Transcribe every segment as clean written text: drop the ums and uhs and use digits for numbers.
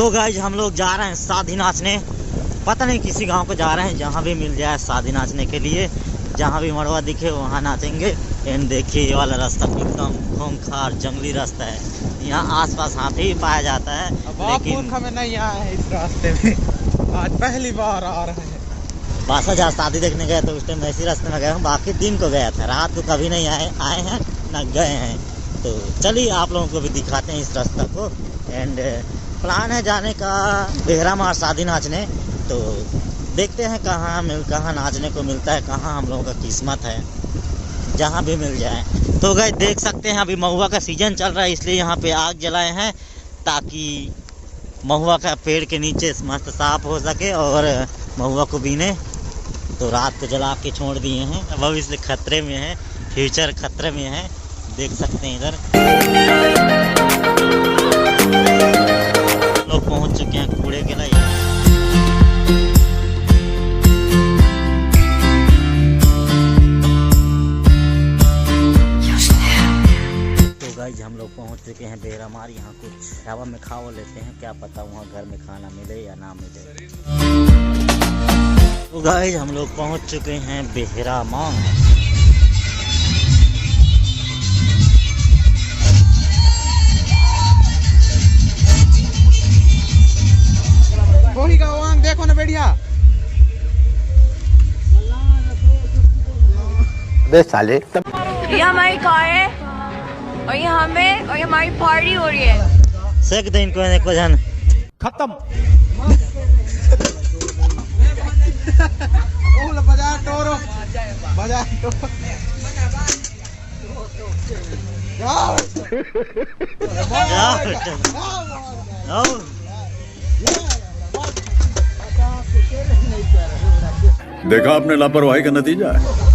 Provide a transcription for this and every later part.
तो गाइज हम लोग जा रहे हैं शादी नाचने। पता नहीं किसी गांव को जा रहे हैं, जहां भी मिल जाए शादी नाचने के लिए। जहां भी मड़वा दिखे वहां नाचेंगे। एंड देखिए ये वाला रास्ता एकदम खूंखार जंगली रास्ता है। यहाँ आसपास हाथी भी पाया जाता है, लेकिन हमें नहीं आया है इस रास्ते में। आज पहली बार आ रहे हैं। बासा जहाँ शादी देखने गए तो उस टाइम ऐसी रास्ते में गए हूँ। बाकी दिन को गया था, रात को कभी नहीं आए हैं न गए हैं। तो चलिए आप लोगों को भी दिखाते हैं इस रास्ता को। एंड प्लान है जाने का बेहरा मार शादी नाचने। तो देखते हैं कहाँ नाचने को मिलता है, कहाँ हम लोगों का किस्मत है, जहाँ भी मिल जाए। तो गाइस देख सकते हैं अभी महुआ का सीजन चल रहा है, इसलिए यहाँ पे आग जलाए हैं ताकि महुआ का पेड़ के नीचे मस्त साफ हो सके और महुआ को बीने। तो रात को जला के छोड़ दिए हैं। भविष्य खतरे में है, फ्यूचर खतरे में है। देख सकते हैं इधर लोग पहुंच चुके हैं कूड़े के लिए। तो गाइस हम लोग पहुंच चुके हैं बेहरा मार। यहाँ कुछ ढाबा में खा लेते हैं, क्या पता वहाँ घर में खाना मिले या ना मिले। तो गाइस हम लोग पहुंच चुके हैं बेहरा मार। वही का वांग देखो ना बढ़िया। बे साले ये हमारी कार है और ये हमें और ये हमारी पार्टी हो रही है। सेक दे इनको जान खत्म। बजा टोरो बजा टोरो। देखा आपने लापरवाही का नतीजा है।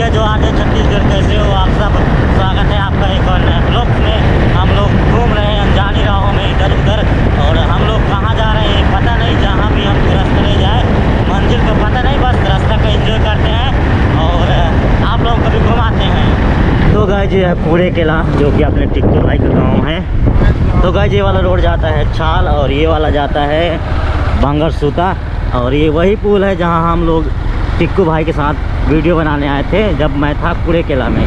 जो आते छत्तीसगढ़ कैसे हो आप सब। स्वागत है आपका एक और नए ब्लॉग में। हम लोग घूम रहे हैं अनजानी राहों में इधर उधर, और हम लोग कहाँ जा रहे हैं पता नहीं। जहाँ भी हमको रास्ता ले जाए, मंजिल को पता नहीं, बस रास्ता का एंजॉय करते हैं और आप लोगों को भी घुमाते हैं। तो गाइस ये है कूड़े केला, जो कि अपने टिक्कू भाई का गाँव है। तो गाइस ये वाला रोड जाता है छाल और ये वाला जाता है भंगर सूता। और ये वही पुल है जहाँ हम लोग टिक्कू भाई के साथ वीडियो बनाने आए थे जब मैं था कूड़े केला में।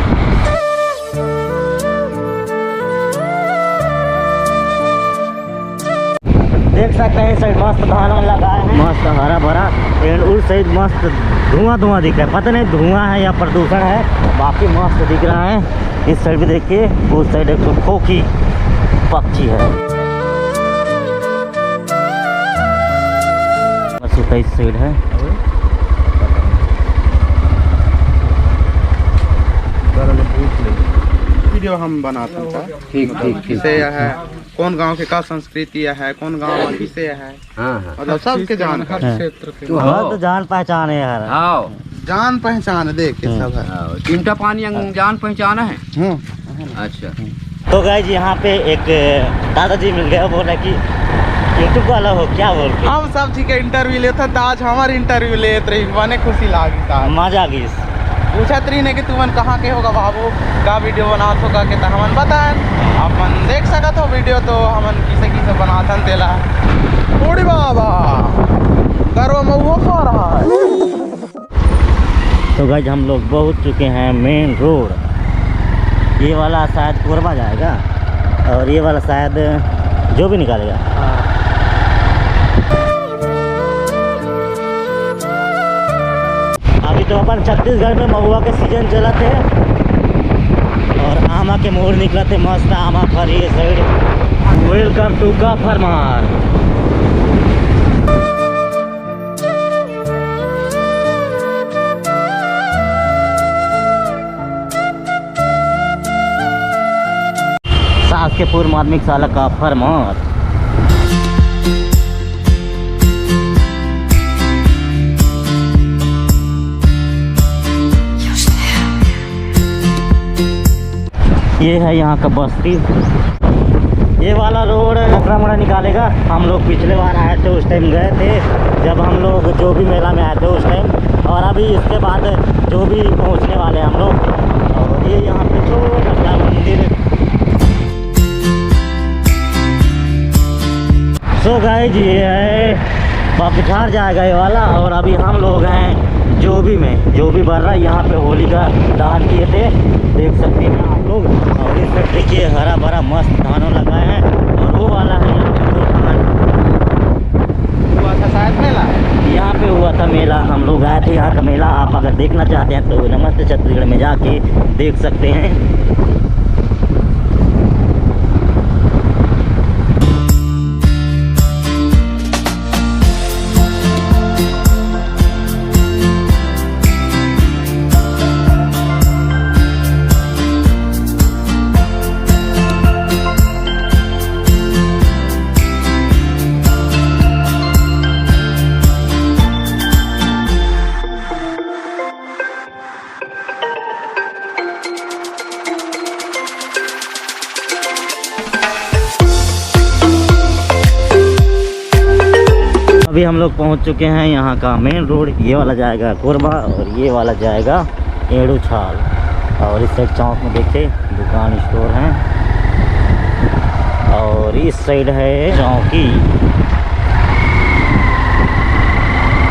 देख सकते सकते हैं इस साइड मस्त धान लगाए हैं, मस्त हरा भरा। एंड उस साइड मस्त धुआं दिख रहा है, पता नहीं धुआं है या प्रदूषण है, बाकी मस्त दिख रहा है। इस साइड भी देखिए, उस साइड एक खोखी पक्षी है। इस साइड है वीडियो हम बनाते हैं। ठीक ठीक ठीक। किसे यह है, कौन गांव के का संस्कृति यह है, कौन गांव में किसे है, हाँ मतलब सबके जान हर हाँ। क्षेत्र के हमारा तो जान पहचान है यार। हाँ जान पहचान देख के सब है। चिमटा पानी जान पहचाना है। अच्छा तो गाइस यहाँ पे एक दादाजी मिल गया, बोल रहे कि यूट्यूब वाला हो क्या बोल के हम सब चीज के इंटरव्यू लेते तो आज हमारे इंटरव्यू लेते रही, बने खुशी लागी था। मजा आ गई। पूछत रही ने कि तुमन कहाँ के होगा बाबू, का वीडियो बनात होगा के, तो हमन बताएं अपन देख सकत हो वीडियो, तो हमन किसे बनातन तेला बूढ़ी बाबा करवा मऊआ खा रहा है। तो गाइस हम लोग पहुँच चुके हैं मेन रोड। ये वाला शायद कोरबा जाएगा और ये वाला शायद जो भी निकालेगा। अभी तो अपन छत्तीसगढ़ में महुआ के सीजन चला थे और आमा के मोड़ निकला थे, मस्त आमा फर ये साइड। वेलकम टू का फरमान। शासकीयपुर माध्यमिक शाला का फरमान। ये है यहाँ का बस्ती। ये वाला रोड लकड़ा निकालेगा। हम लोग पिछले बार आए थे, उस टाइम गए थे जब हम लोग जो भी मेला में आए थे उस टाइम, और अभी इसके बाद जो भी पहुँचने वाले हैं हम लोग। और ये यहाँ पे छोटा सा मंदिर। सो गाइस ये है बपठार जाएगा ये वाला, और अभी हम लोग हैं जो भी बढ़ रहा है। यहाँ पे होली का दहन किए थे, देख सकते हैं आप लोग। और इस साइड देखिए हरा भरा मस्त धानों लगाए हैं, और वो वाला है यहाँ पे वो धान हुआ था शायद मेला। यहाँ पे हुआ था मेला, हम लोग आए थे यहाँ का मेला। आप अगर देखना चाहते हैं तो नमस्ते छत्तीसगढ़ में जाके देख सकते हैं। अभी हम लोग पहुंच चुके हैं यहाँ का मेन रोड। ये वाला जाएगा कोरबा और ये वाला जाएगा एड़ू छाल। और इस साइड चौक में देखिए दुकान स्टोर हैं, और इस साइड है चौकी।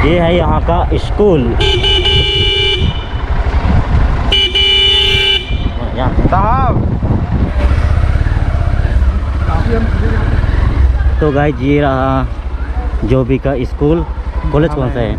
ये है यहाँ का स्कूल। साहब तो गाइस ये रहा जो भी का स्कूल। कॉलेज कौन सा है?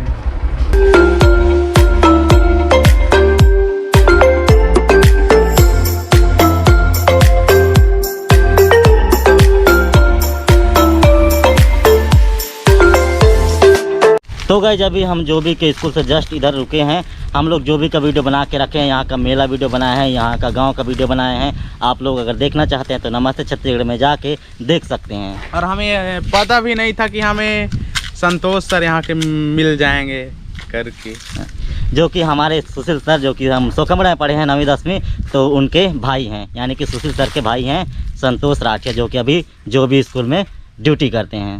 तो गाइस अभी हम जो भी के स्कूल से जस्ट इधर रुके हैं। हम लोग जो भी का वीडियो बना के रखे हैं, यहाँ का मेला वीडियो बनाए हैं, यहाँ का गांव का वीडियो बनाए हैं। आप लोग अगर देखना चाहते हैं तो नमस्ते छत्तीसगढ़ में जाके देख सकते हैं। और हमें पता भी नहीं था कि हमें संतोष सर यहाँ के मिल जाएंगे करके, जो कि हमारे सुशील सर, जो कि हम सोकमड़ा में पढ़े हैं 9वीं 10वीं, तो उनके भाई हैं, यानी कि सुशील सर के भाई हैं संतोष राठिया, जो कि अभी जो भी स्कूल में ड्यूटी करते हैं।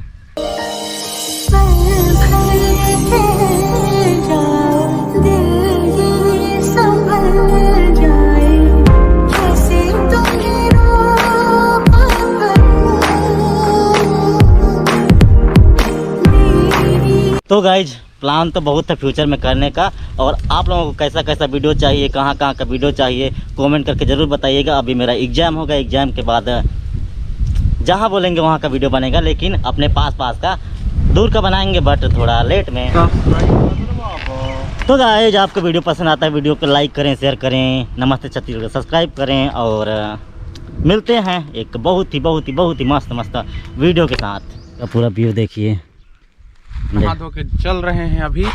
तो गाइज प्लान तो बहुत था फ्यूचर में करने का, और आप लोगों को कैसा कैसा वीडियो चाहिए, कहाँ कहाँ का वीडियो चाहिए, कमेंट करके ज़रूर बताइएगा। अभी मेरा एग्ज़ाम होगा, एग्ज़ाम के बाद जहाँ बोलेंगे वहाँ का वीडियो बनेगा, लेकिन अपने पास का दूर का बनाएंगे बट थोड़ा लेट में। तो गाइस आपको वीडियो पसंद आता है, वीडियो को लाइक करें, शेयर करें, नमस्ते छत्तीसगढ़ सब्सक्राइब करें और मिलते हैं एक बहुत ही मस्त वीडियो के साथ। का पूरा व्यू देखिए। नहा धो के चल रहे हैं अभी।